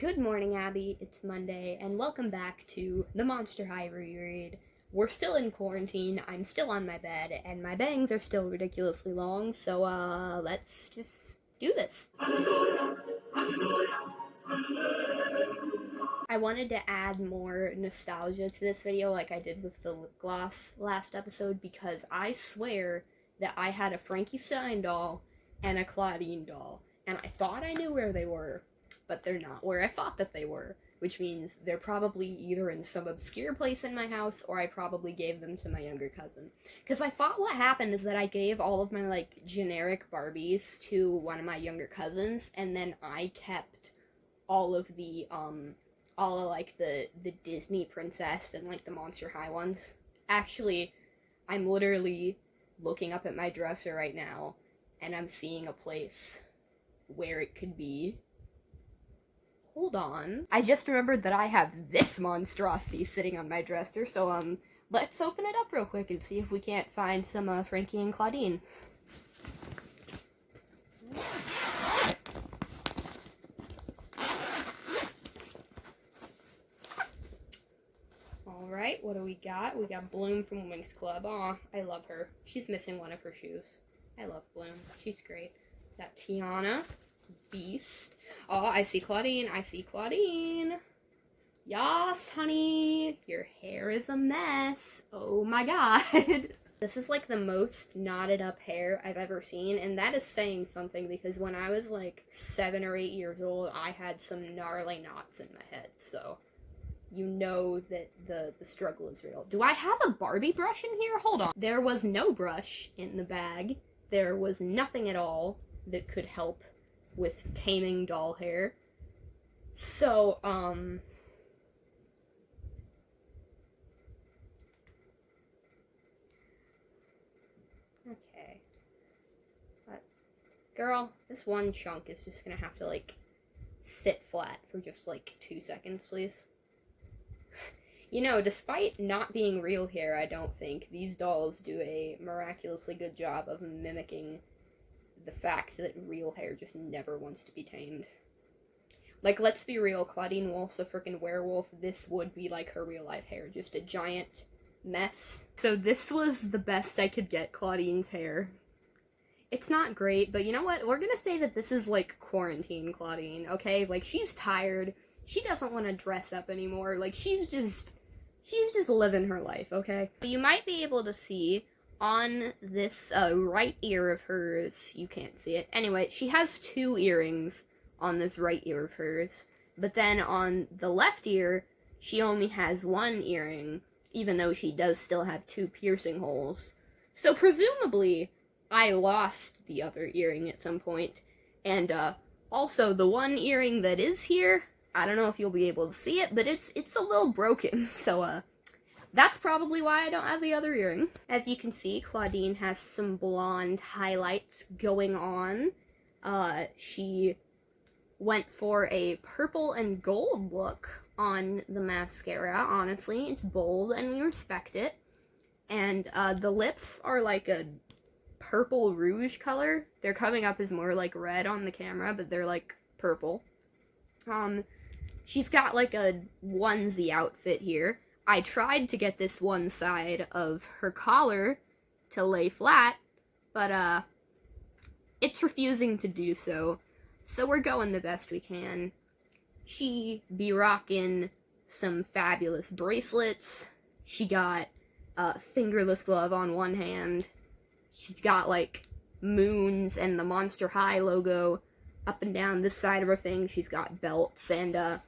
Good morning, Abby. It's Monday, and welcome back to the Monster High Reread. We're still in quarantine, I'm still on my bed, and my bangs are still ridiculously long, so, let's just do this. I wanted to add more nostalgia to this video like I did with the lip gloss last episode, because I swear that I had a Frankie Stein doll and a Claudine doll, and I thought I knew where they were, but they're not where I thought that they were, which means they're probably either in some obscure place in my house, or I probably gave them to my younger cousin. Because I thought what happened is that I gave all of my, like, generic Barbies to one of my younger cousins, and then I kept all of the, the Disney princess and, like, the Monster High ones. Actually, I'm literally looking up at my dresser right now, and I'm seeing a place where it could be. Hold on. I just remembered that I have this monstrosity sitting on my dresser, so, let's open it up real quick and see if we can't find some, Frankie and Claudine. Alright, what do we got? We got Bloom from Winx Club. Aw, I love her. She's missing one of her shoes. I love Bloom. She's great. We got Tiana. Beast. Oh, I see Claudine. I see Claudine. Yas, honey. Your hair is a mess. Oh my god. This is like the most knotted up hair I've ever seen, and that is saying something, because when I was like 7 or 8 years old, I had some gnarly knots in my head, so you know that the struggle is real. Do I have a Barbie brush in here? Hold on. There was no brush in the bag. There was nothing at all that could help with taming doll hair. So, okay. But, girl, this one chunk is just gonna have to, like, sit flat for just, like, 2 seconds, please. You know, despite not being real hair, I don't think, these dolls do a miraculously good job of mimicking the fact that real hair just never wants to be tamed. Like, let's be real, Claudine Wolf's a freaking werewolf. This would be like her real life hair, just a giant mess. So this was the best I could get Claudine's hair. It's not great, but you know what? We're gonna say that this is like quarantine Claudine, okay? Like, she's tired. She doesn't want to dress up anymore. Like, she's just living her life, okay? You might be able to see on this right ear of hers, you can't see it. Anyway, she has 2 earrings on this right ear of hers, but then on the left ear, she only has 1 earring, even though she does still have 2 piercing holes. So presumably, I lost the other earring at some point, and also the 1 earring that is here, I don't know if you'll be able to see it, but it's a little broken, so that's probably why I don't have the other earring. As you can see, Claudine has some blonde highlights going on. She went for a purple and gold look on the mascara, honestly. It's bold, and we respect it. And the lips are like a purple rouge color. They're coming up as more like red on the camera, but they're like purple. She's got like a onesie outfit here. I tried to get this one side of her collar to lay flat, but, it's refusing to do so. So we're going the best we can. She be rocking some fabulous bracelets. She got a fingerless glove on one hand. She's got, like, moons and the Monster High logo up and down this side of her thing. She's got belts, and,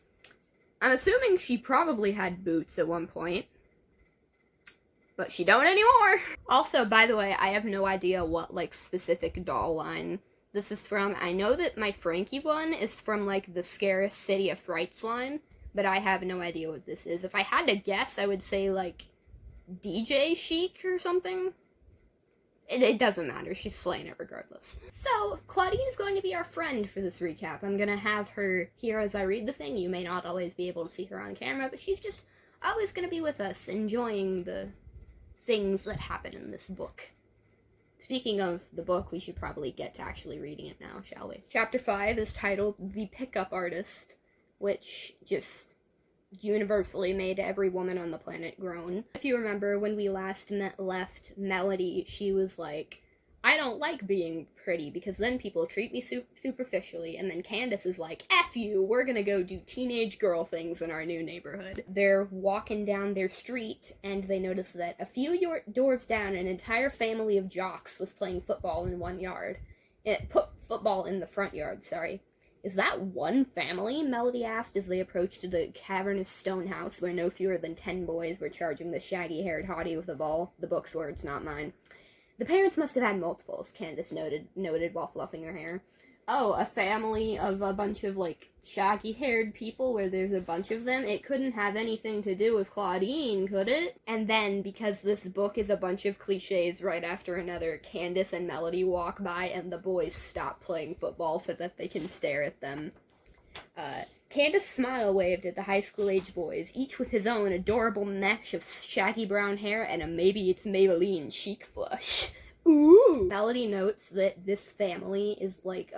I'm assuming she probably had boots at one point, but she don't anymore. Also, by the way, I have no idea what, like, specific doll line this is from. I know that my Frankie one is from, like, the Scariest City of Frights line, but I have no idea what this is. If I had to guess, I would say, like, DJ Chic or something. It doesn't matter, she's slaying it regardless. So, Claudine is going to be our friend for this recap. I'm gonna have her here as I read the thing. You may not always be able to see her on camera, but she's just always gonna be with us, enjoying the things that happen in this book. Speaking of the book, we should probably get to actually reading it now, shall we? Chapter 5 is titled The Pickup Artist. which just universally made every woman on the planet groan. If you remember, when we last left Melody, she was like, I don't like being pretty because then people treat me superficially, and then Candace is like, F you, we're gonna go do teenage girl things in our new neighborhood. They're walking down their street, and they notice that a few doors down, an entire family of jocks was playing football in one yard. It put football in the front yard, sorry. Is that one family? Melody asked as they approached the cavernous stone house where no fewer than 10 boys were charging the shaggy-haired hottie with the ball. The book's words, not mine. The parents must have had multiples, Candace noted while fluffing her hair. Oh, a family of a bunch of, like, shaggy-haired people where there's a bunch of them? It couldn't have anything to do with Claudine, could it? And then, because this book is a bunch of cliches right after another, Candace and Melody walk by and the boys stop playing football so that they can stare at them. Candace's smile waved at the high school-age boys, each with his own adorable mesh of shaggy brown hair and a maybe it's Maybelline cheek flush. Ooh! Melody notes that this family is, like,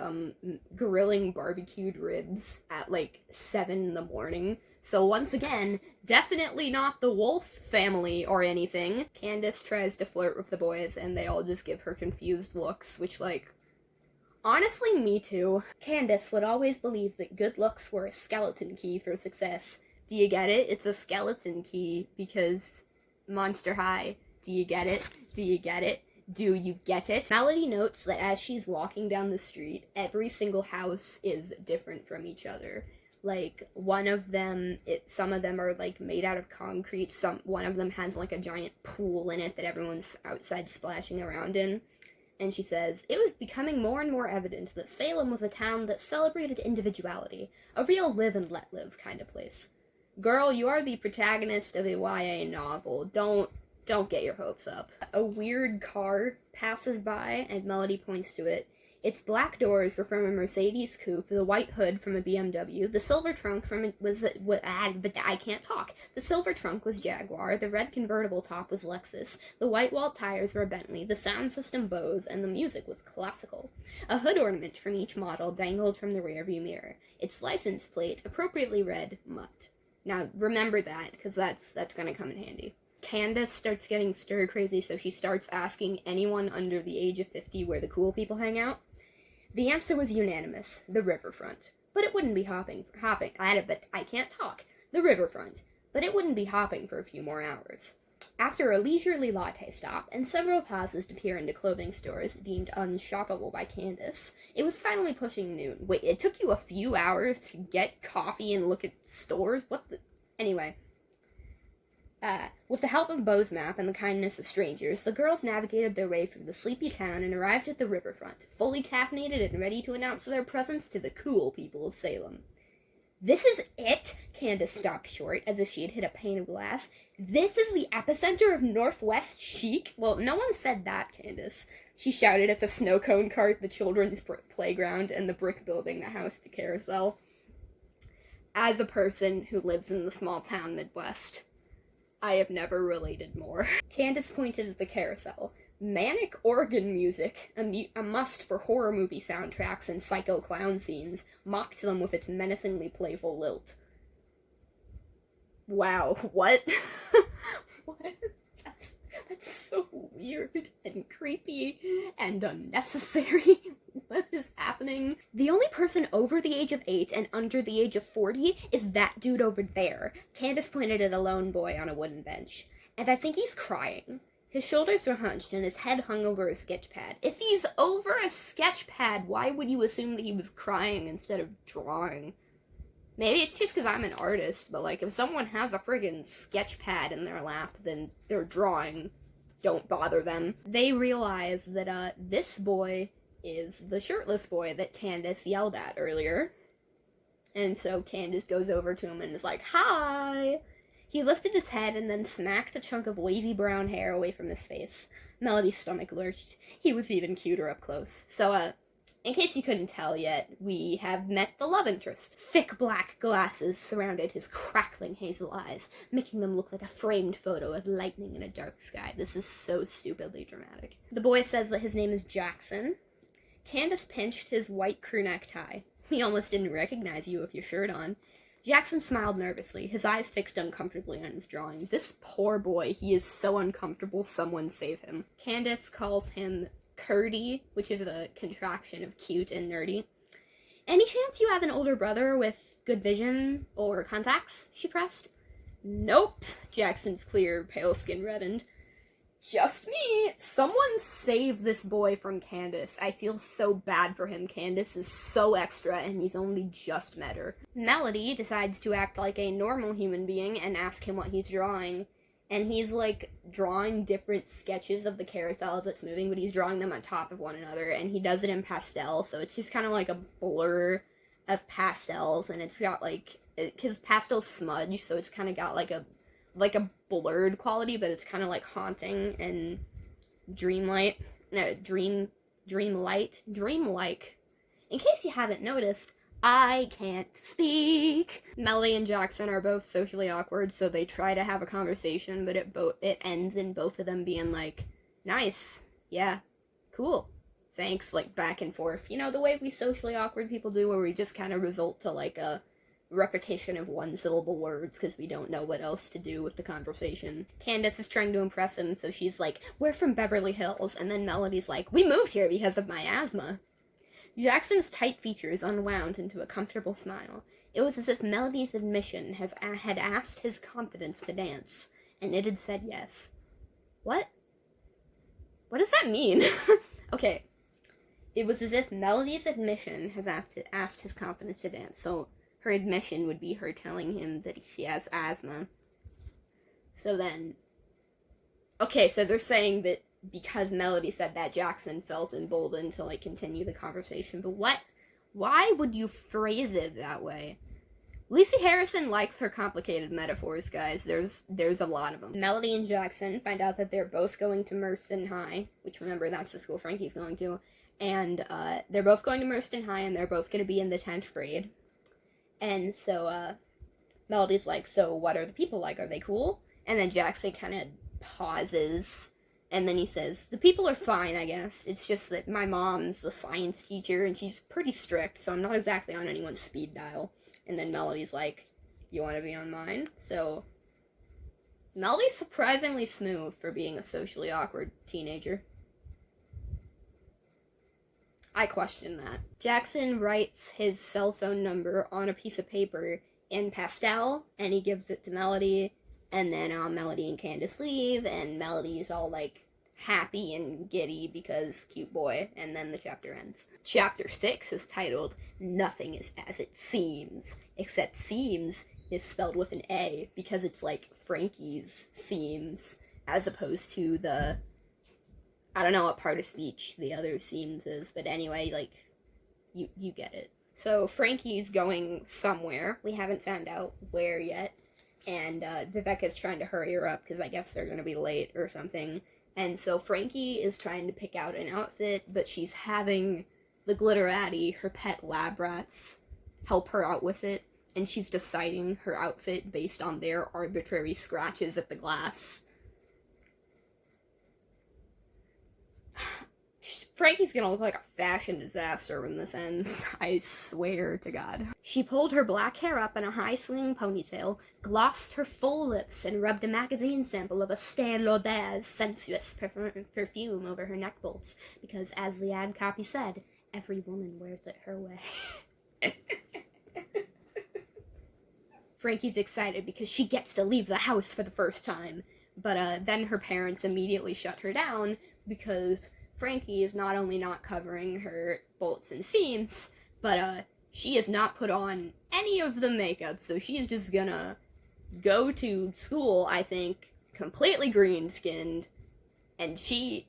grilling barbecued ribs at, like, 7 in the morning. So once again, definitely not the Wolf family or anything. Candace tries to flirt with the boys, and they all just give her confused looks, which, like, honestly, me too. Candace would always believe that good looks were a skeleton key for success. Do you get it? It's a skeleton key because Monster High. Do you get it? Do you get it? Do you get it? Melody notes that as she's walking down the street, every single house is different from each other. Like, one of them, some of them are, like, made out of concrete. One of them has, like, a giant pool in it that everyone's outside splashing around in. And she says, it was becoming more and more evident that Salem was a town that celebrated individuality, a real live and let live kind of place. Girl, you are the protagonist of a YA novel. Don't get your hopes up. A weird car passes by, and Melody points to it. Its black doors were from a Mercedes coupe, the white hood from a BMW, the silver trunk I can't talk. The silver trunk was Jaguar, the red convertible top was Lexus, the white walled tires were Bentley, the sound system Bose, and the music was classical. A hood ornament from each model dangled from the rearview mirror. Its license plate appropriately read Mutt. Now, remember that, because that's gonna come in handy. Candace starts getting stir-crazy, so she starts asking anyone under the age of 50 where the cool people hang out. The answer was unanimous, the riverfront. But it wouldn't be hopping. I can't talk. The riverfront. But it wouldn't be hopping for a few more hours. After a leisurely latte stop and several pauses to peer into clothing stores deemed unshoppable by Candace, it was finally pushing noon. Wait, it took you a few hours to get coffee and look at stores? What the... Anyway. With the help of Bo's map and the kindness of strangers, the girls navigated their way through the sleepy town and arrived at the riverfront, fully caffeinated and ready to announce their presence to the cool people of Salem. This is it? Candace stopped short, as if she had hit a pane of glass. This is the epicenter of Northwest chic? Well, no one said that, Candace. She shouted at the snow cone cart, the children's playground, and the brick building that housed the carousel. As a person who lives in the small town Midwest, I have never related more. Candace pointed at the carousel. Manic organ music, a must for horror movie soundtracks and psycho clown scenes, mocked them with its menacingly playful lilt. Wow, what? What? That's so weird and creepy and unnecessary. What is happening? The only person over the age of 8 and under the age of 40 is that dude over there. Candace pointed at a lone boy on a wooden bench. And I think he's crying. His shoulders were hunched and his head hung over a sketch pad. If he's over a sketch pad, why would you assume that he was crying instead of drawing? Maybe it's just because I'm an artist, but, like, if someone has a friggin' sketch pad in their lap, then they're drawing. Don't bother them. They realize that, this boy is the shirtless boy that Candace yelled at earlier. And so Candace goes over to him and is like, hi! He lifted his head and then smacked a chunk of wavy brown hair away from his face. Melody's stomach lurched. He was even cuter up close. So, in case you couldn't tell yet, we have met the love interest. Thick black glasses surrounded his crackling hazel eyes, making them look like a framed photo of lightning in a dark sky. This is so stupidly dramatic. The boy says that his name is Jackson. Candace pinched his white crew neck tie. He almost didn't recognize you with your shirt on. Jackson smiled nervously, his eyes fixed uncomfortably on his drawing. This poor boy, he is so uncomfortable, someone save him. Candace calls him Curdy, which is a contraction of cute and nerdy. Any chance you have an older brother with good vision or contacts? She pressed. Nope, Jackson's clear, pale skin reddened. Just me! Someone save this boy from Candace. I feel so bad for him. Candace is so extra, and he's only just met her. Melody decides to act like a normal human being and ask him what he's drawing. And he's, like, drawing different sketches of the carousels that's moving, but he's drawing them on top of one another, and he does it in pastel, so it's just kind of like a blur of pastels, and it's got, like, because pastel's smudge, so it's kind of got, like a blurred quality, but it's kind of like haunting and dreamlike. In case you haven't noticed, I can't speak. Melody and Jackson are both socially awkward, so they try to have a conversation, but it ends in both of them being like, nice, yeah, cool, thanks, like back and forth. You know, the way we socially awkward people do, where we just kind of result to like a repetition of one-syllable words because we don't know what else to do with the conversation. Candace is trying to impress him, so she's like, we're from Beverly Hills, and then Melody's like, we moved here because of my asthma. Jackson's tight features unwound into a comfortable smile. It was as if Melody's admission had asked his confidence to dance, and it had said yes. What? What does that mean? Okay. It was as if Melody's admission has asked his confidence to dance, so her admission would be her telling him that she has asthma. So then... Okay, so they're saying that because Melody said that, Jackson felt emboldened to, like, continue the conversation. But what? Why would you phrase it that way? Lacey Harrison likes her complicated metaphors, guys. There's a lot of them. Melody and Jackson find out that they're both going to Merston High, which, remember, that's the school Frankie's going to. And, they're both going to Merston High, and they're both going to be in the 10th grade. And so, Melody's like, so what are the people like? Are they cool? And then Jackson kind of pauses, and then he says, the people are fine, I guess. It's just that my mom's the science teacher, and she's pretty strict, so I'm not exactly on anyone's speed dial. And then Melody's like, you want to be on mine? So, Melody's surprisingly smooth for being a socially awkward teenager. I question that. Jackson writes his cell phone number on a piece of paper in pastel, and he gives it to Melody, and then Melody and Candace leave, and Melody's all, like, happy and giddy because cute boy, and then the chapter ends. Chapter 6 is titled, Nothing is as it seems, except seems is spelled with an A, because it's like Frankie's seems, as opposed to the... I don't know what part of speech the other seems is, but anyway, like, you get it. So, Frankie's going somewhere. We haven't found out where yet. And, Viveka's trying to hurry her up, because I guess they're gonna be late or something. And so, Frankie is trying to pick out an outfit, but she's having the Glitterati, her pet lab rats, help her out with it. And she's deciding her outfit based on their arbitrary scratches at the glass. Frankie's gonna look like a fashion disaster when this ends. I swear to God. She pulled her black hair up in a high-swinging ponytail, glossed her full lips, and rubbed a magazine sample of Estée Lauder's sensuous perfume over her neck bolts, because, as the ad copy said, every woman wears it her way. Frankie's excited because she gets to leave the house for the first time, but then her parents immediately shut her down because Frankie is not only not covering her bolts and seams, but she has not put on any of the makeup, so she's just gonna go to school, I think, completely green-skinned, and she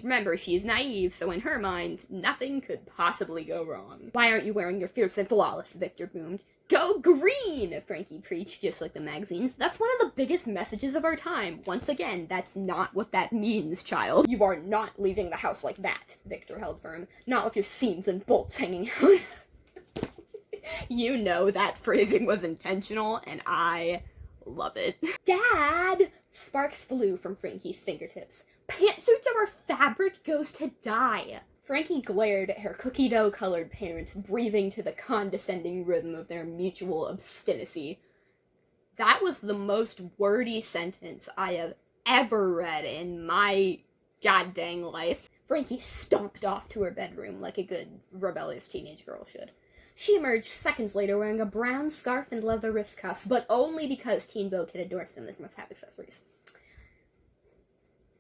remember, she's naive, so in her mind, nothing could possibly go wrong. Why aren't you wearing your fierce and flawless? Victor boomed. Go green! Frankie preached, just like the magazines. That's one of the biggest messages of our time. Once again, that's not what that means, child. You are not leaving the house like that, Victor held firm. Not with your seams and bolts hanging out. You know that phrasing was intentional, and I love it. Dad! Sparks flew from Frankie's fingertips. Pantsuits are where fabric goes to die. Frankie glared at her cookie dough-colored parents, breathing to the condescending rhythm of their mutual obstinacy. That was the most wordy sentence I have ever read in my goddamn life. Frankie stomped off to her bedroom like a good, rebellious teenage girl should. She emerged seconds later wearing a brown scarf and leather wrist cuffs, but only because Teen Vogue had endorsed them as must-have accessories.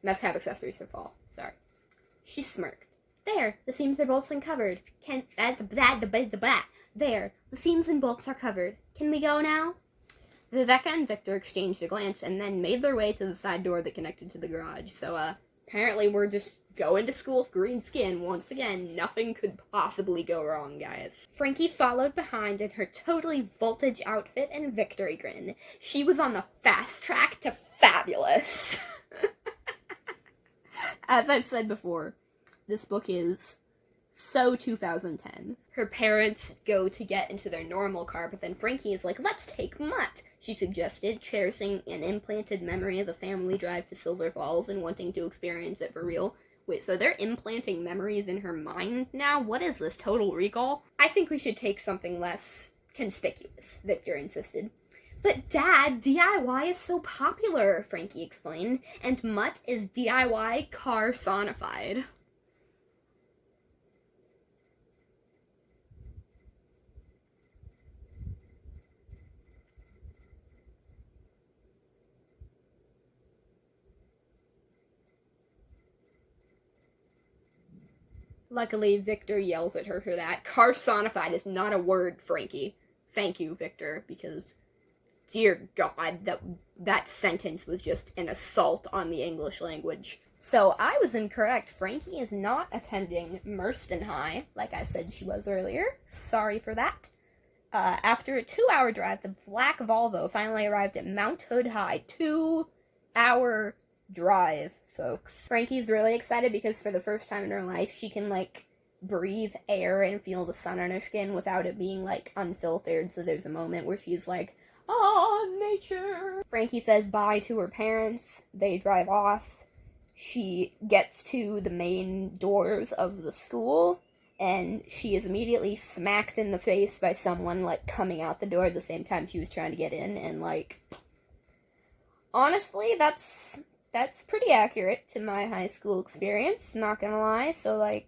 Must-have accessories for fall. Sorry. She smirked. There, the seams are bolts and covered. There, the seams and bolts are covered. Can we go now? Viveka and Victor exchanged a glance and then made their way to the side door that connected to the garage. So, apparently we're just going to school with green skin. Once again, nothing could possibly go wrong, guys. Frankie followed behind in her totally voltage outfit and victory grin. She was on the fast track to fabulous. As I've said before, this book is so 2010. Her parents go to get into their normal car, but then Frankie is like, let's take Mutt, she suggested, cherishing an implanted memory of the family drive to Silver Falls and wanting to experience it for real. Wait, so they're implanting memories in her mind now? What is this, Total Recall? I think we should take something less conspicuous, Victor insisted. But Dad, DIY is so popular, Frankie explained, and Mutt is DIY car-sonified. Luckily, Victor yells at her for that. Car-sonified is not a word, Frankie. Thank you, Victor, because, dear God, that sentence was just an assault on the English language. So, I was incorrect. Frankie is not attending Merston High, like I said she was earlier. Sorry for that. After a 2-hour drive, the black Volvo finally arrived at Mount Hood High. 2-hour drive, folks. Frankie's really excited because for the first time in her life, she can, breathe air and feel the sun on her skin without it being, unfiltered. So there's a moment where she's like, oh, nature. Frankie says bye to her parents. They drive off. She gets to the main doors of the school, and she is immediately smacked in the face by someone, coming out the door at the same time she was trying to get in, and, honestly, that's pretty accurate to my high school experience, not gonna lie, so,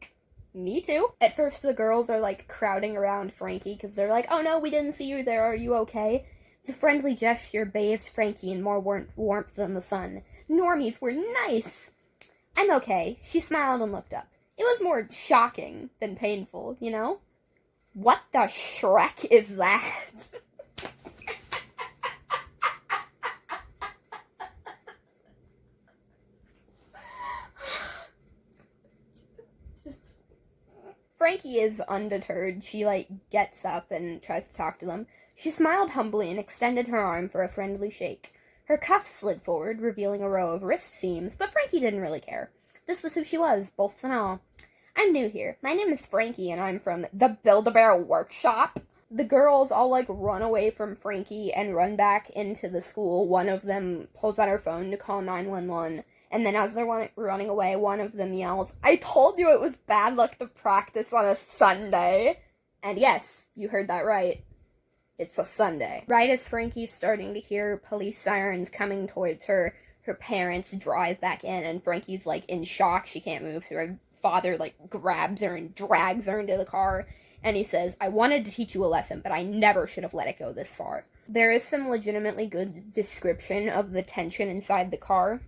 me too. At first, the girls are, crowding around Frankie, because they're like, oh no, we didn't see you there, are you okay? The friendly gesture bathed Frankie in more warmth than the sun. Normies were nice! I'm okay. She smiled and looked up. It was more shocking than painful, you know? What the Shrek is that? Frankie is undeterred. She, gets up and tries to talk to them. She smiled humbly and extended her arm for a friendly shake. Her cuff slid forward, revealing a row of wrist seams, but Frankie didn't really care. This was who she was, bolts and all. I'm new here. My name is Frankie, and I'm from the Build-A-Bear Workshop. The girls all, run away from Frankie and run back into the school. One of them pulls out her phone to call 911. And then as they're running away, one of them yells, I told you it was bad luck to practice on a Sunday. And yes, you heard that right. It's a Sunday. Right as Frankie's starting to hear police sirens coming towards her, her parents drive back in, and Frankie's, in shock. She can't move, so her father, grabs her and drags her into the car. And he says, I wanted to teach you a lesson, but I never should have let it go this far. There is some legitimately good description of the tension inside the car.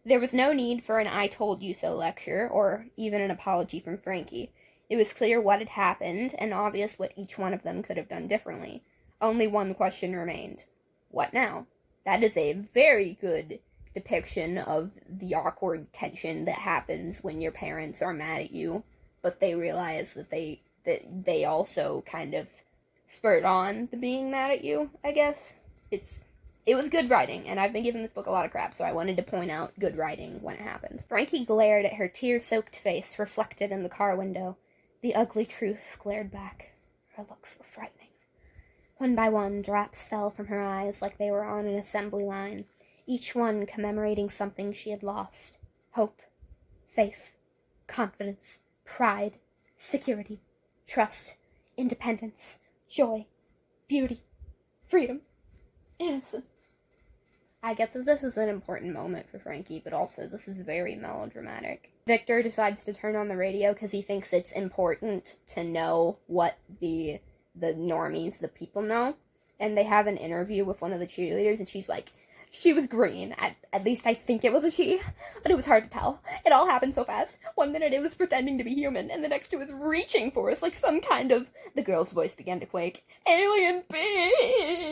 There was no need for an I told you so lecture, or even an apology from Frankie. It was clear what had happened, and obvious what each one of them could have done differently. Only one question remained. What now? That is a very good depiction of the awkward tension that happens when your parents are mad at you, but they realize that they also kind of spurred on the being mad at you, I guess. It was good writing, and I've been giving this book a lot of crap, so I wanted to point out good writing when it happened. Frankie glared at her tear-soaked face reflected in the car window. The ugly truth glared back. Her looks were frightening. One by one, drops fell from her eyes like they were on an assembly line, each one commemorating something she had lost. Hope, faith, confidence, pride, security, trust, independence, joy, beauty, freedom, innocence. I get that this is an important moment for Frankie, but also this is very melodramatic. Victor decides to turn on the radio because he thinks it's important to know what the normies, the people know. And they have an interview with one of the cheerleaders, and she's like, she was green. At least I think it was a she, but it was hard to tell. It all happened so fast. One minute it was pretending to be human, and the next it was reaching for us like some kind of... The girl's voice began to quake. Alien beast!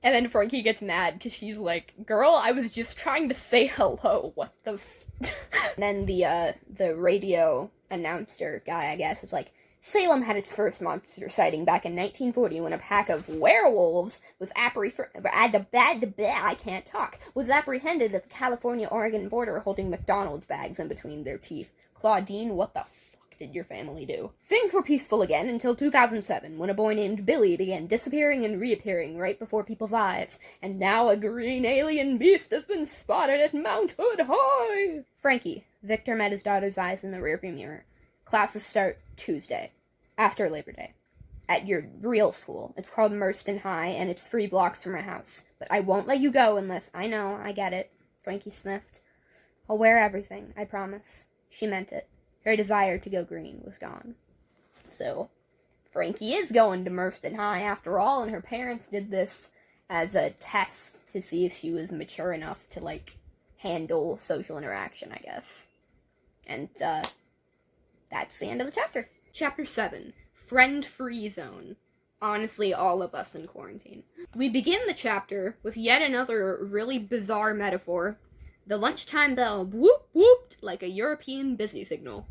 And then Frankie gets mad because she's like, girl, I was just trying to say hello. What the And then the radio announcer guy, I guess, is like, Salem had its first monster sighting back in 1940 when a pack of werewolves was apprehended at the California-Oregon border holding McDonald's bags in between their teeth. Claudine, what the fuck did your family do? Things were peaceful again until 2007, when a boy named Billy began disappearing and reappearing right before people's eyes, and now a green alien beast has been spotted at Mount Hood High! Frankie, Victor met his daughter's eyes in the rearview mirror. Classes start Tuesday, after Labor Day, at your real school. It's called Merston High, and it's 3 blocks from my house. But I won't let you go unless... I know, I get it. Frankie sniffed. I'll wear everything, I promise. She meant it. Her desire to go green was gone. So, Frankie is going to Merston High after all, and her parents did this as a test to see if she was mature enough to, like, handle social interaction, I guess. And, that's the end of the chapter. Chapter 7, Friend-Free Zone. Honestly, all of us in quarantine. We begin the chapter with yet another really bizarre metaphor. The lunchtime bell whoop-whooped like a European busy signal.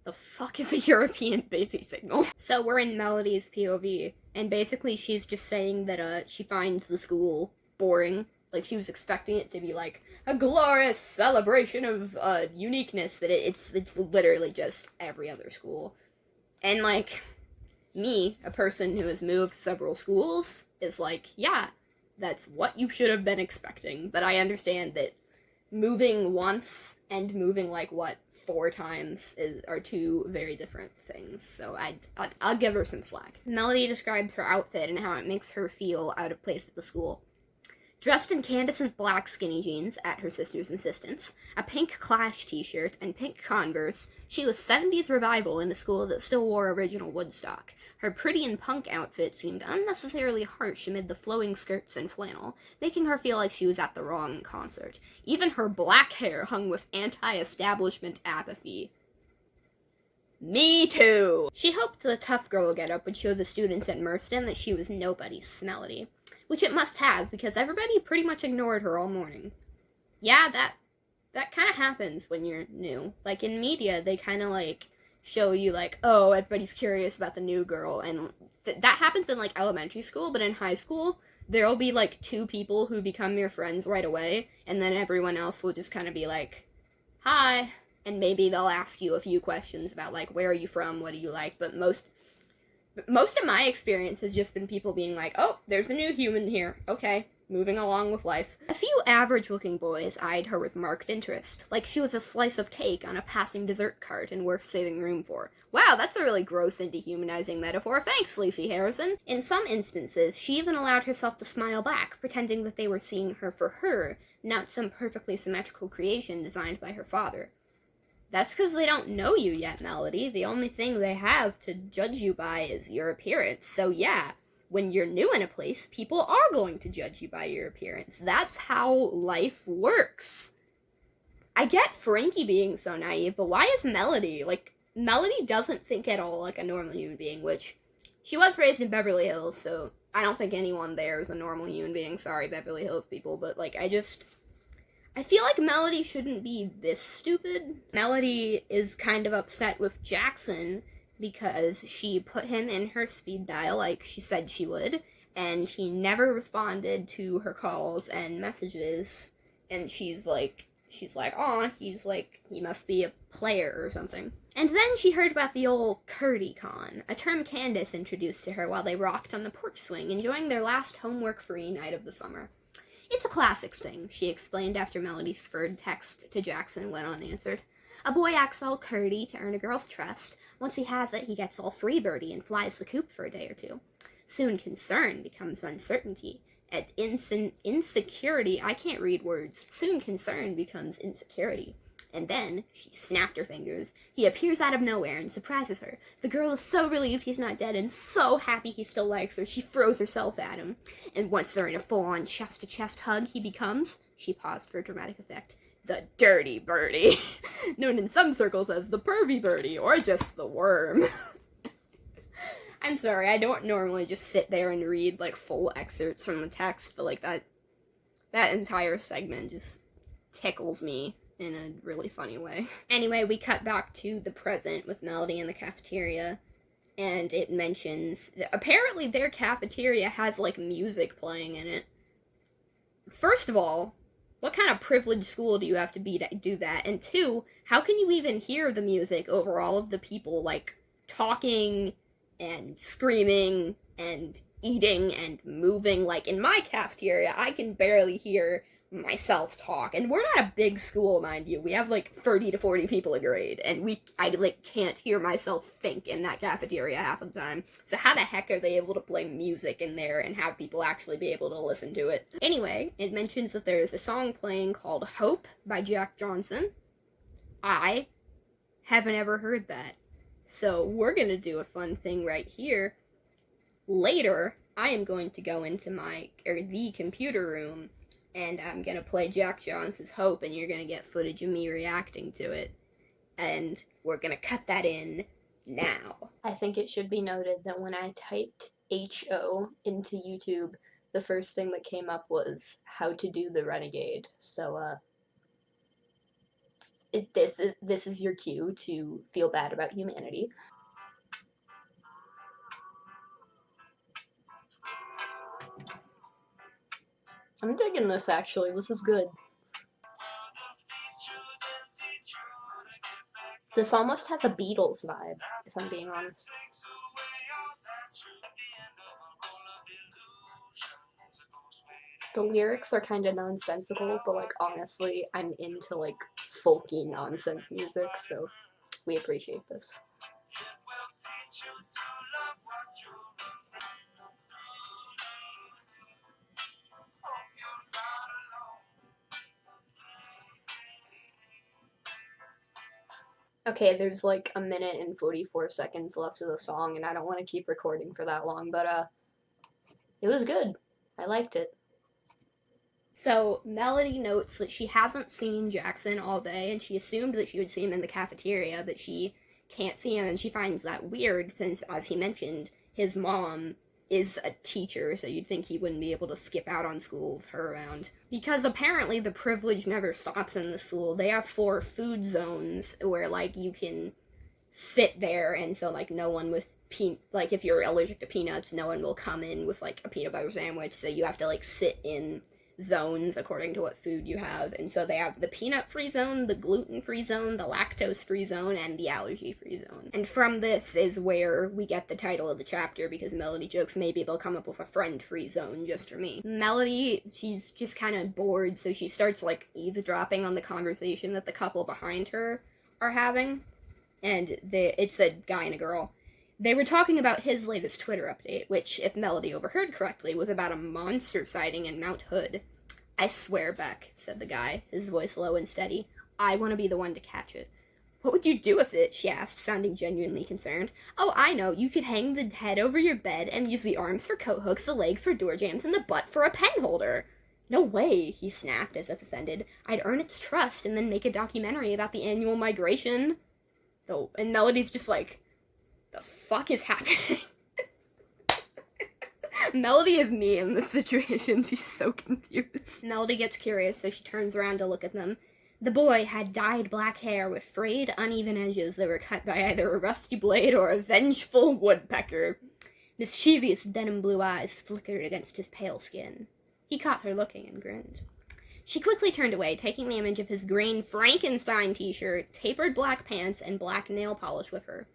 The fuck is a European busy signal? So we're in Melody's POV, and basically she's just saying that, she finds the school boring. Like, she was expecting it to be, like, a glorious celebration of, uniqueness, that it's literally just every other school. And, like, me, a person who has moved several schools, is like, yeah, that's what you should have been expecting. But I understand that moving once and moving, like, 4 times are 2 very different things. So I'll give her some slack. Melody describes her outfit and how it makes her feel out of place at the school. Dressed in Candace's black skinny jeans, at her sister's insistence, a pink Clash t-shirt, and pink Converse, she was 70s revival in a school that still wore original Woodstock. Her pretty and punk outfit seemed unnecessarily harsh amid the flowing skirts and flannel, making her feel like she was at the wrong concert. Even her black hair hung with anti-establishment apathy. Me too! She hoped the tough girl getup would show the students at Merston that she was nobody's Melody. Which it must have, because everybody pretty much ignored her all morning. Yeah, that kind of happens when you're new. Like, in media, they kind of, like, show you, like, oh, everybody's curious about the new girl, and that happens in, like, elementary school, but in high school, there'll be, like, 2 people who become your friends right away, and then everyone else will just kind of be like, hi, and maybe they'll ask you a few questions about, like, where are you from, what do you like, but most of my experience has just been people being like, oh, there's a new human here. Okay, moving along with life. A few average-looking boys eyed her with marked interest, like she was a slice of cake on a passing dessert cart and worth saving room for. Wow, that's a really gross and dehumanizing metaphor. Thanks, Lacey Harrison. In some instances, she even allowed herself to smile back, pretending that they were seeing her for her, not some perfectly symmetrical creation designed by her father. That's because they don't know you yet, Melody. The only thing they have to judge you by is your appearance. So yeah, when you're new in a place, people are going to judge you by your appearance. That's how life works. I get Frankie being so naive, but why is Melody? Like, Melody doesn't think at all like a normal human being, which she was raised in Beverly Hills, so I don't think anyone there is a normal human being. Sorry, Beverly Hills people, but, like, I feel like Melody shouldn't be this stupid. Melody is kind of upset with Jackson because she put him in her speed dial like she said she would, and he never responded to her calls and messages, and she's like, aw, he must be a player or something. And then she heard about the old CurdyCon, a term Candace introduced to her while they rocked on the porch swing, enjoying their last homework-free night of the summer. It's a classics thing, she explained after Melody's furred text to Jackson went unanswered. A boy acts all curdy to earn a girl's trust. Once he has it, he gets all free birdie and flies the coop for a day or two. Soon concern becomes uncertainty. At insecurity, I can't read words. Soon concern becomes insecurity. And then, she snapped her fingers. He appears out of nowhere and surprises her. The girl is so relieved he's not dead and so happy he still likes her, she throws herself at him. And once they're in a full-on chest-to-chest hug, he becomes, she paused for dramatic effect, the dirty birdie, known in some circles as the pervy birdie, or just the worm. I'm sorry, I don't normally just sit there and read, like, full excerpts from the text, but, like, that entire segment just tickles me in a really funny way. Anyway, we cut back to the present with Melody in the cafeteria, and it mentions that apparently their cafeteria has, like, music playing in it. First of all, what kind of privileged school do you have to be to do that? And two, how can you even hear the music over all of the people, like, talking and screaming and eating and moving? Like, in my cafeteria, I can barely hear myself talk, and we're not a big school, mind you. We have like 30 to 40 people a grade, and I like can't hear myself think in that cafeteria half of the time. So how the heck are they able to play music in there and have people actually be able to listen to it? Anyway, it mentions that there is a song playing called Hope by Jack Johnson. I haven't ever heard that. So we're gonna do a fun thing right here. Later, I am going to go into the computer room, and I'm gonna play Jack Johnson's Hope, and you're gonna get footage of me reacting to it. And we're gonna cut that in now. I think it should be noted that when I typed HO into YouTube, the first thing that came up was how to do the Renegade. So, this is your cue to feel bad about humanity. I'm digging this, actually. This is good. This almost has a Beatles vibe, if I'm being honest. The lyrics are kind of nonsensical, but, like, honestly, I'm into, like, folky nonsense music, so we appreciate this. Okay, there's like a minute and 44 seconds left of the song, and I don't want to keep recording for that long, but it was good. I liked it. So, Melody notes that she hasn't seen Jackson all day, and she assumed that she would see him in the cafeteria, but she can't see him, and she finds that weird since, as he mentioned, his mom is a teacher, so you'd think he wouldn't be able to skip out on school with her around. Because apparently the privilege never stops in the school. They have 4 food zones where, like, you can sit there, and so, like, no one with like, if you're allergic to peanuts, no one will come in with, like, a peanut butter sandwich, so you have to, like, sit in zones according to what food you have. And so they have the peanut-free zone, the gluten-free zone, the lactose-free zone, and the allergy-free zone. And from this is where we get the title of the chapter, because Melody jokes maybe they'll come up with a friend-free zone just for me. Melody, she's just kind of bored, so she starts, like, eavesdropping on the conversation that the couple behind her are having. And it's a guy and a girl. They were talking about his latest Twitter update, which, if Melody overheard correctly, was about a monster sighting in Mount Hood. "I swear, Beck," said the guy, his voice low and steady, "I want to be the one to catch it." "What would you do with it?" she asked, sounding genuinely concerned. "Oh, I know, you could hang the head over your bed and use the arms for coat hooks, the legs for door jams, and the butt for a pen holder." "No way," he snapped, as if offended. "I'd earn its trust and then make a documentary about the annual migration." And Melody's just like, the fuck is happening? Melody is me in this situation. She's so confused. Melody gets curious, so she turns around to look at them. The boy had dyed black hair with frayed, uneven edges that were cut by either a rusty blade or a vengeful woodpecker. Mischievous denim blue eyes flickered against his pale skin. He caught her looking and grinned. She quickly turned away, taking the image of his green Frankenstein t-shirt, tapered black pants, and black nail polish with her.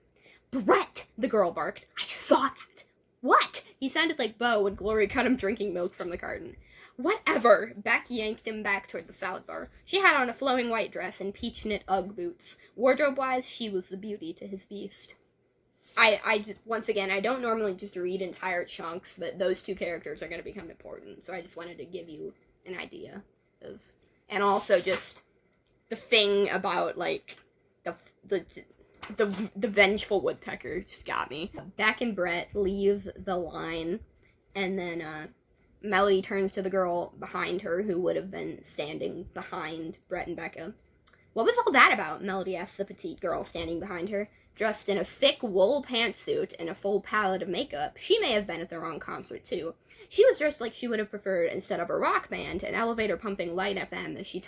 "Brett!" the girl barked. "I saw that!" What? He sounded like Bo when Glory caught him drinking milk from the carton. Whatever! Beck yanked him back toward the salad bar. She had on a flowing white dress and peach knit Ugg boots. Wardrobe-wise, she was the beauty to his beast. Once again, I don't normally just read entire chunks, but those two characters are going to become important, so I just wanted to give you an idea of, and also just the thing about, like, the vengeful woodpecker just got me. Beck and Brett leave the line, and then, Melody turns to the girl behind her, who would have been standing behind Brett and Becca. What was all that about? Melody asks the petite girl standing behind her. Dressed in a thick wool pantsuit and a full palette of makeup, she may have been at the wrong concert, too. She was dressed like she would have preferred, instead of a rock band, an elevator pumping Light FM as she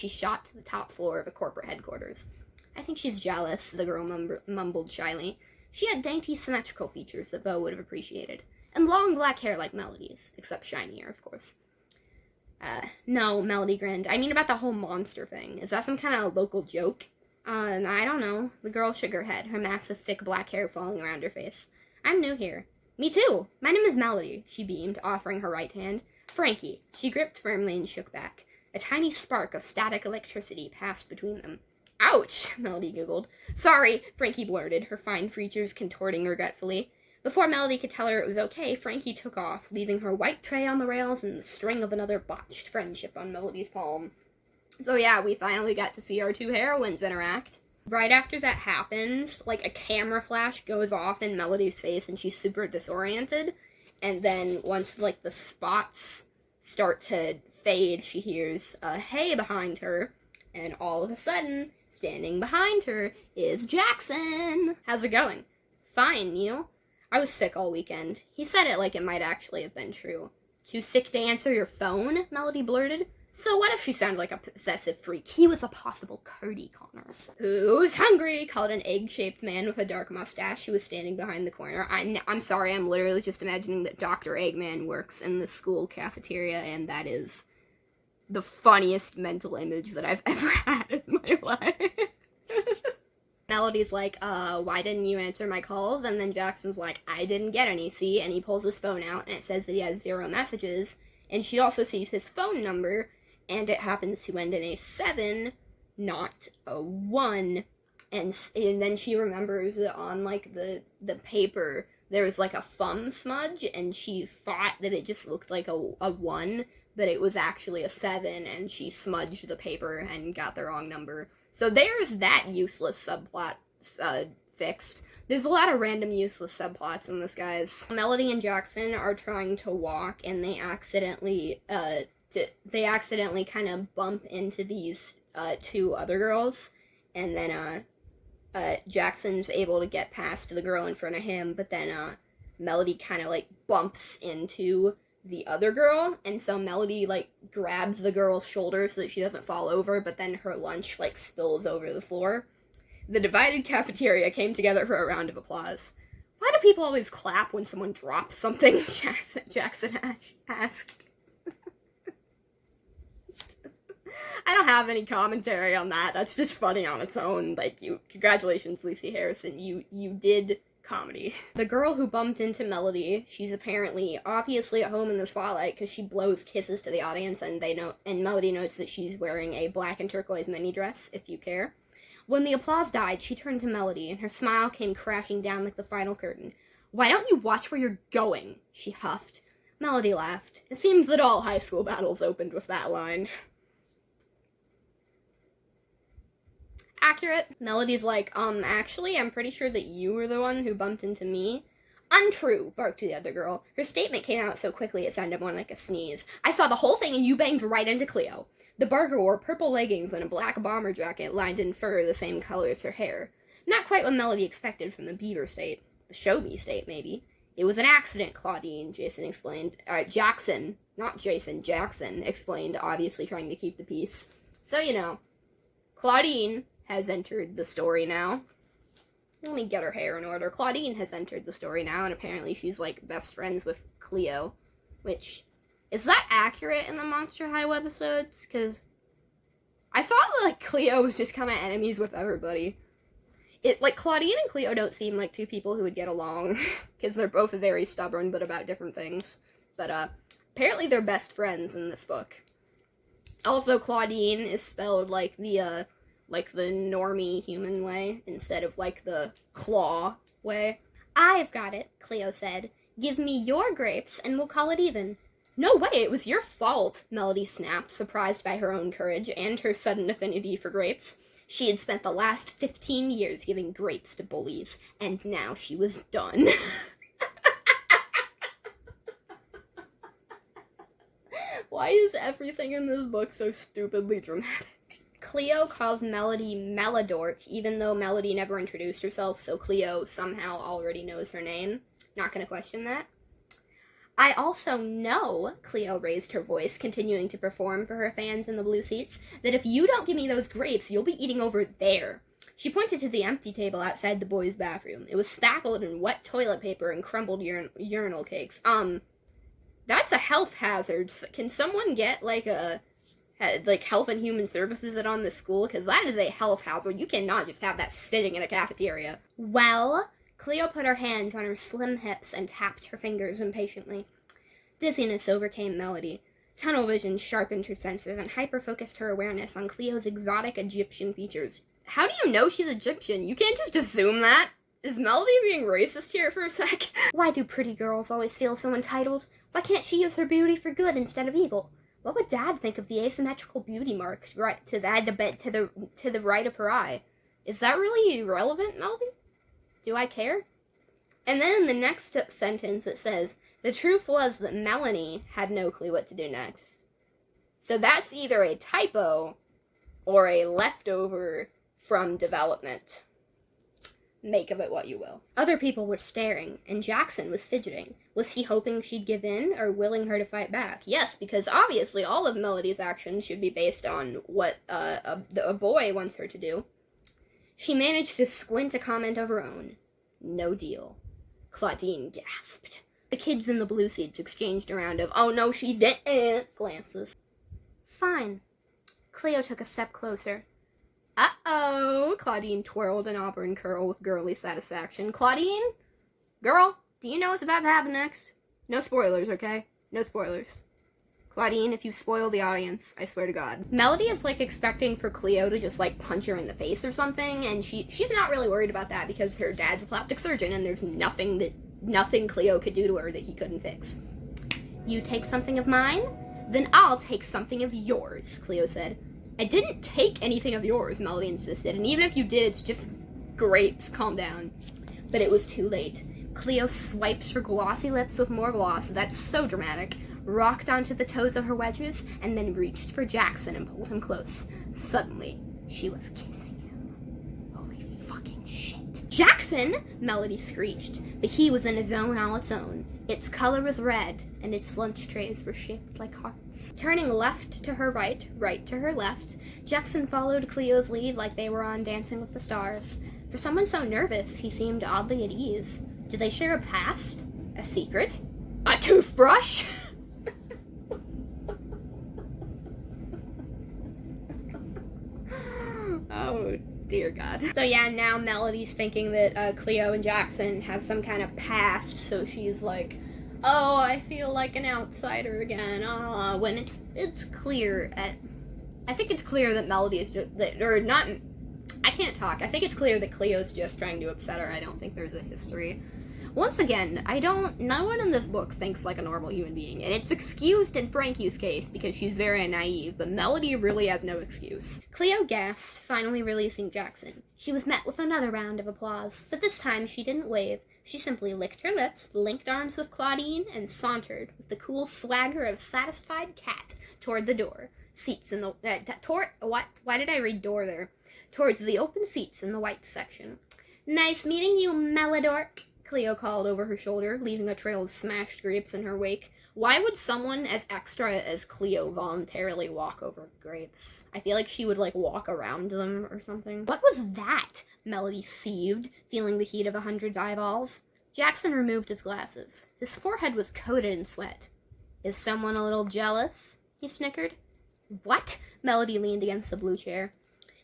shot to the top floor of a corporate headquarters. I think she's jealous, the girl mumbled shyly. She had dainty, symmetrical features that Bo would have appreciated, and long black hair like Melody's, except shinier, of course. No, Melody grinned. I mean about the whole monster thing. Is that some kind of local joke? I don't know. The girl shook her head, her mass of thick black hair falling around her face. I'm new here. Me too. My name is Melody, she beamed, offering her right hand. Frankie. She gripped firmly and shook back. A tiny spark of static electricity passed between them. Ouch, Melody giggled. Sorry, Frankie blurted, her fine features contorting regretfully. Before Melody could tell her it was okay, Frankie took off, leaving her white tray on the rails and the string of another botched friendship on Melody's palm. So yeah, we finally got to see our two heroines interact. Right after that happens, like, a camera flash goes off in Melody's face and she's super disoriented. And then once, like, the spots start to fade, she hears a hey behind her. And all of a sudden, standing behind her is Jackson. How's it going? Fine, you? I was sick all weekend. He said it like it might actually have been true. Too sick to answer your phone? Melody blurted. So what if she sounded like a possessive freak? He was a possible Cody Connor. Who's hungry? Called an egg-shaped man with a dark mustache who was standing behind the corner. I'm sorry, I'm literally just imagining that Dr. Eggman works in the school cafeteria, and that is the funniest mental image that I've ever had in my life. Melody's like, why didn't you answer my calls? And then Jackson's like, I didn't get any, see? And he pulls his phone out, and it says that he has 0 messages. And she also sees his phone number, and it happens to end in a 7, not a 1. And then she remembers that on, like, the paper, there was, like, a thumb smudge, and she thought that it just looked like a 1, but it was actually a 7, and she smudged the paper and got the wrong number. So there's that useless subplot fixed. There's a lot of random useless subplots in this, guys. Melody and Jackson are trying to walk, and they accidentally kind of bump into these 2 other girls, and then Jackson's able to get past the girl in front of him, but then Melody kind of, like, bumps into the other girl, and so Melody, like, grabs the girl's shoulder so that she doesn't fall over, but then her lunch, like, spills over the floor. The divided cafeteria came together for a round of applause. Why do people always clap when someone drops something? Jackson asked. I don't have any commentary on that. That's just funny on its own. Like, congratulations, Lucy Harrison. You did comedy. The girl who bumped into Melody, she's obviously at home in the spotlight because she blows kisses to the audience, and Melody notes that she's wearing a black and turquoise mini dress, if you care. When the applause died, she turned to Melody, and her smile came crashing down like the final curtain. Why don't you watch where you're going? She huffed. Melody laughed. It seems that all high school battles opened with that line. Accurate. Melody's like, actually, I'm pretty sure that you were the one who bumped into me. Untrue, barked the other girl. Her statement came out so quickly it sounded more like a sneeze. I saw the whole thing and you banged right into Cleo. The burger wore purple leggings and a black bomber jacket lined in fur the same color as her hair. Not quite what Melody expected from the Beaver state. The show me state, maybe. It was an accident, Claudine, Jackson explained, obviously trying to keep the peace. So, Claudine has entered the story now. Let me get her hair in order. Claudine has entered the story now, and apparently she's, like, best friends with Cleo, which, is that accurate in the Monster High webisodes? Because I thought, like, Cleo was just kind of enemies with everybody. Claudine and Cleo don't seem like two people who would get along, because they're both very stubborn, but about different things. But, apparently they're best friends in this book. Also, Claudine is spelled like the normie human way, instead of, like, the claw way. "I've got it," Cleo said. "Give me your grapes, and we'll call it even." "No way, it was your fault," Melody snapped, surprised by her own courage and her sudden affinity for grapes. She had spent the last 15 years giving grapes to bullies, and now she was done. Why is everything in this book so stupidly dramatic? Cleo calls Melody Melodork, even though Melody never introduced herself, so Cleo somehow already knows her name. Not gonna question that. "I also know," Cleo raised her voice, continuing to perform for her fans in the blue seats, "that if you don't give me those grapes, you'll be eating over there." She pointed to the empty table outside the boys' bathroom. It was spackled in wet toilet paper and crumbled urinal cakes. That's a health hazard. Can someone get, Health and Human Services it on this school? Because that is a health hazard. You cannot just have that sitting in a cafeteria. "Well," Cleo put her hands on her slim hips and tapped her fingers impatiently. Dizziness overcame Melody. Tunnel vision sharpened her senses and hyper-focused her awareness on Cleo's exotic Egyptian features. How do you know she's Egyptian? You can't just assume that. Is Melody being racist here for a sec? "Why do pretty girls always feel so entitled? Why can't she use her beauty for good instead of evil? What would Dad think of the asymmetrical beauty mark right to the right of her eye? Is that really relevant, Melody? Do I care?" And then in the next sentence it says, "The truth was that Melanie had no clue what to do next." So that's either a typo or a leftover from development. Make of it what you will. Other people were staring, and Jackson was fidgeting. Was he hoping she'd give in, or willing her to fight back? Yes, because obviously all of Melody's actions should be based on what a boy wants her to do. She managed to squint a comment of her own. "No deal." Claudine gasped. The kids in the blue seats exchanged a round of "oh no she didn't" glances. "Fine." Cleo took a step closer. "Uh-oh," Claudine twirled an auburn curl with girly satisfaction. "Claudine? Girl, do you know what's about to happen next? No spoilers, okay? No spoilers. Claudine, if you spoil the audience, I swear to God." Melody is, expecting for Cleo to just, punch her in the face or something, and she's not really worried about that because her dad's a plastic surgeon and there's nothing Cleo could do to her that he couldn't fix. "You take something of mine? Then I'll take something of yours," Cleo said. "I didn't take anything of yours," Melody insisted, "and even if you did, it's just grapes, calm down." But it was too late. Cleo swiped her glossy lips with more gloss, that's so dramatic, rocked onto the toes of her wedges, and then reached for Jackson and pulled him close. Suddenly, she was kissing him. Holy fucking shit. "Jackson!" Melody screeched, but he was in a zone all its own. Its color was red, and its lunch trays were shaped like hearts. Turning left to her right, right to her left, Jackson followed Cleo's lead like they were on Dancing with the Stars. For someone so nervous, he seemed oddly at ease. Did they share a past? A secret? A toothbrush? Oh, dear God. So yeah, now Melody's thinking that Cleo and Jackson have some kind of past, so she's like, "Oh, I feel like an outsider again," when it's clear I think it's clear that Melody is just, I can't talk. I think it's clear that Cleo's just trying to upset her. I don't think there's a history. Once again, no one in this book thinks like a normal human being, and it's excused in Frankie's case because she's very naive, but Melody really has no excuse. Cleo gasped, finally releasing Jackson. She was met with another round of applause, but this time she didn't wave. She simply licked her lips, linked arms with Claudine, and sauntered with the cool swagger of a satisfied cat toward the door. Seats in the why did I read door there? Towards the open seats in the white section. "Nice meeting you, Melodork," Cleo called over her shoulder, leaving a trail of smashed grapes in her wake. Why would someone as extra as Cleo voluntarily walk over grapes? I feel like she would, walk around them or something. "What was that?" Melody seethed, feeling the heat of 100 eyeballs. Jackson removed his glasses. His forehead was coated in sweat. "Is someone a little jealous?" he snickered. "What?" Melody leaned against the blue chair.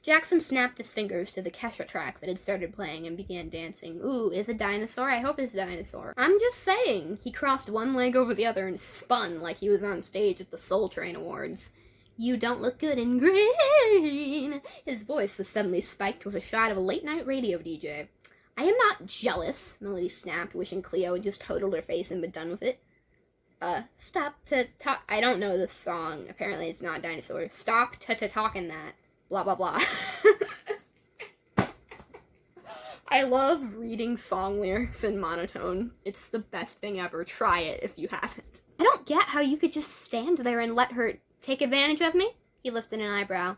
Jackson snapped his fingers to the Kesha track that had started playing and began dancing. Ooh, is a dinosaur? I hope it's a dinosaur. I'm just saying. He crossed one leg over the other and spun like he was on stage at the Soul Train Awards. You don't look good in green. His voice was suddenly spiked with a shot of a late-night radio DJ. I am not jealous, Melody snapped, wishing Cleo had just totaled her face and been done with it. Stop to talk. I don't know this song. Apparently it's not Dinosaur. Stop to talking that. Blah, blah, blah. I love reading song lyrics in monotone. It's the best thing ever. Try it if you haven't. I don't get how you could just stand there and let her take advantage of me. He lifted an eyebrow.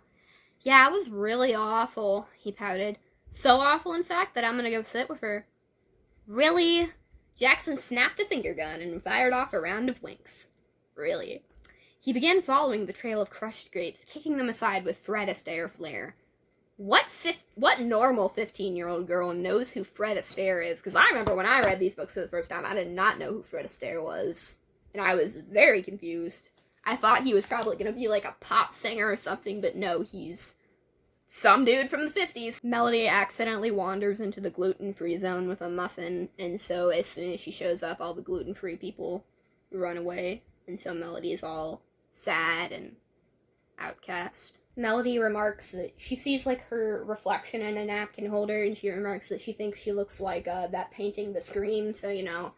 Yeah, it was really awful, he pouted. So awful, in fact, that I'm gonna go sit with her. Really? Jackson snapped a finger gun and fired off a round of winks. Really? He began following the trail of crushed grapes, kicking them aside with Fred Astaire flair. What normal 15-year-old girl knows who Fred Astaire is? Because I remember when I read these books for the first time, I did not know who Fred Astaire was. And I was very confused. I thought he was probably going to be like a pop singer or something, but no, he's some dude from the 50s. Melody accidentally wanders into the gluten-free zone with a muffin, and so as soon as she shows up, all the gluten-free people run away, and so Melody is all sad and outcast. Melody remarks that she sees, like, her reflection in a napkin holder, and she remarks that she thinks she looks like, that painting The Scream, so, you know,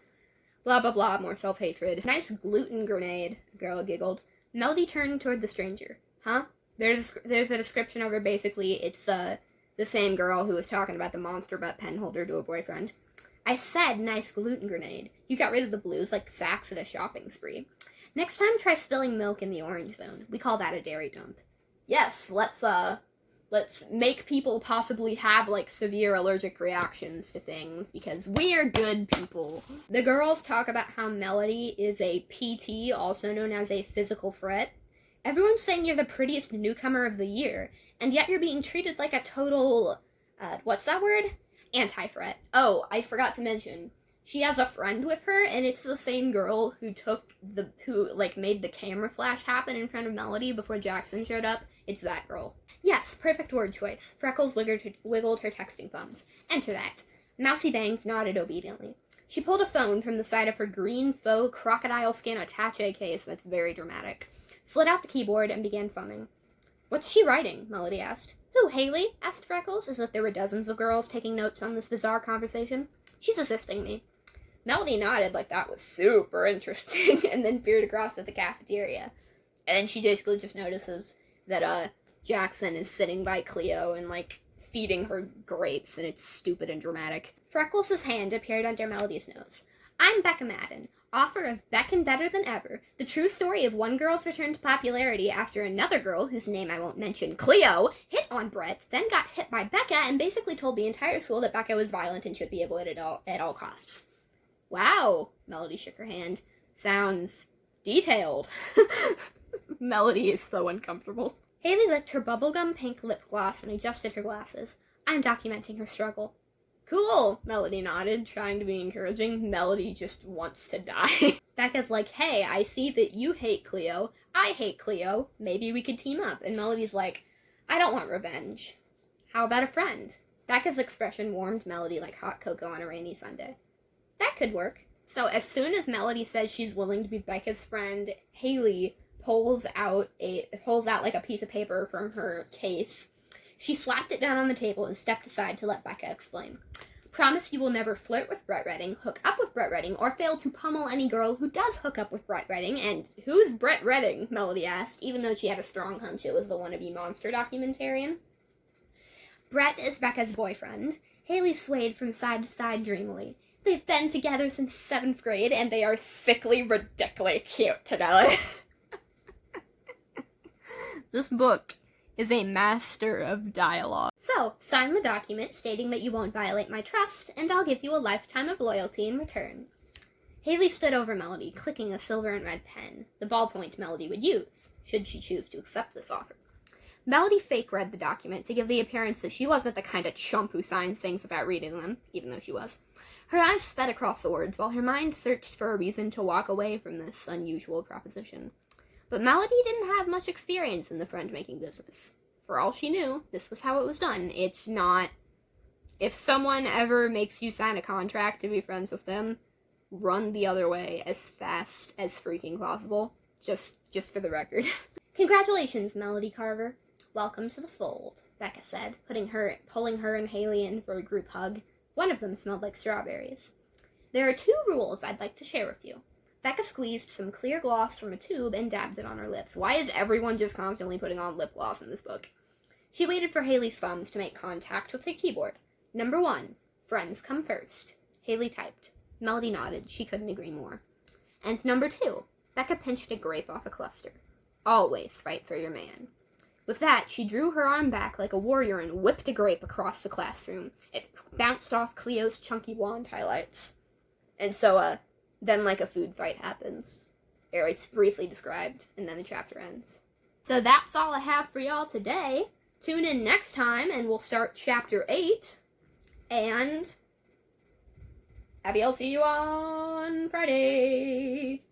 blah, blah, blah, more self-hatred. Nice gluten grenade, the girl giggled. Melody turned toward the stranger. Huh? There's a description of her, basically. It's, the same girl who was talking about the monster butt pen holder to a boyfriend. I said nice gluten grenade. You got rid of the blues like sacks at a shopping spree. Next time, try spilling milk in the orange zone. We call that a dairy dump. Yes, let's make people possibly have, like, severe allergic reactions to things, because we're good people. The girls talk about how Melody is a PT, also known as a physical threat. Everyone's saying you're the prettiest newcomer of the year, and yet you're being treated like a total, what's that word? Anti-threat. Oh, I forgot to mention, she has a friend with her, and it's the same girl who made the camera flash happen in front of Melody before Jackson showed up. It's that girl. Yes, perfect word choice. Freckles wiggled her texting thumbs. Enter that. Mousy Bangs nodded obediently. She pulled a phone from the side of her green faux crocodile skin attache case that's very dramatic, slid out the keyboard, and began thumbing. What's she writing? Melody asked. Who, Haley? Asked Freckles, as if there were dozens of girls taking notes on this bizarre conversation. She's assisting me. Melody nodded like that was super interesting, and then peered across at the cafeteria. And then she basically just notices that, Jackson is sitting by Cleo and, like, feeding her grapes, and it's stupid and dramatic. Freckles' hand appeared under Melody's nose. I'm Becca Madden, author of Beckin' Better Than Ever, the true story of one girl's return to popularity after another girl, whose name I won't mention, Cleo, hit on Brett, then got hit by Becca, and basically told the entire school that Becca was violent and should be avoided at all costs. Wow, Melody shook her hand. Sounds detailed. Melody is so uncomfortable. Haley licked her bubblegum pink lip gloss and adjusted her glasses. I'm documenting her struggle. Cool, Melody nodded, trying to be encouraging. Melody just wants to die. Becca's like, hey, I see that you hate Cleo. I hate Cleo. Maybe we could team up. And Melody's like, I don't want revenge. How about a friend? Becca's expression warmed Melody like hot cocoa on a rainy Sunday. That could work. So as soon as Melody says she's willing to be Becca's friend, Haley pulls out like a piece of paper from her case. She slapped it down on the table and stepped aside to let Becca explain. Promise you will never flirt with Brett Redding, hook up with Brett Redding, or fail to pummel any girl who does hook up with Brett Redding. And who's Brett Redding? Melody asked, even though she had a strong hunch it was the wannabe monster documentarian. Brett is Becca's boyfriend. Haley swayed from side to side dreamily. They've been together since 7th grade, and they are sickly, ridiculously cute together. This book is a master of dialogue. So, sign the document stating that you won't violate my trust, and I'll give you a lifetime of loyalty in return. Haley stood over Melody, clicking a silver and red pen, the ballpoint Melody would use, should she choose to accept this offer. Melody fake-read the document to give the appearance that she wasn't the kind of chump who signs things without reading them, even though she was. Her eyes sped across the words, while her mind searched for a reason to walk away from this unusual proposition. But Melody didn't have much experience in the friend-making business. for all she knew, this was how it was done. It's not... If someone ever makes you sign a contract to be friends with them, run the other way as fast as freaking possible. Just for the record. Congratulations, Melody Carver. Welcome to the fold, Becca said, pulling her and Haley in for a group hug. One of them smelled like strawberries. There are 2 rules I'd like to share with you. Becca squeezed some clear gloss from a tube and dabbed it on her lips. Why is everyone just constantly putting on lip gloss in this book? She waited for Haley's thumbs to make contact with the keyboard. Number 1, friends come first. Haley typed. Melody nodded. She couldn't agree more. And number 2, Becca pinched a grape off a cluster. Always fight for your man. With that, she drew her arm back like a warrior and whipped a grape across the classroom. It bounced off Cleo's chunky blonde highlights. And so, then like a food fight happens. Or it's briefly described, and then the chapter ends. So that's all I have for y'all today. Tune in next time, and we'll start chapter 8. And Abby, I'll see you on Friday.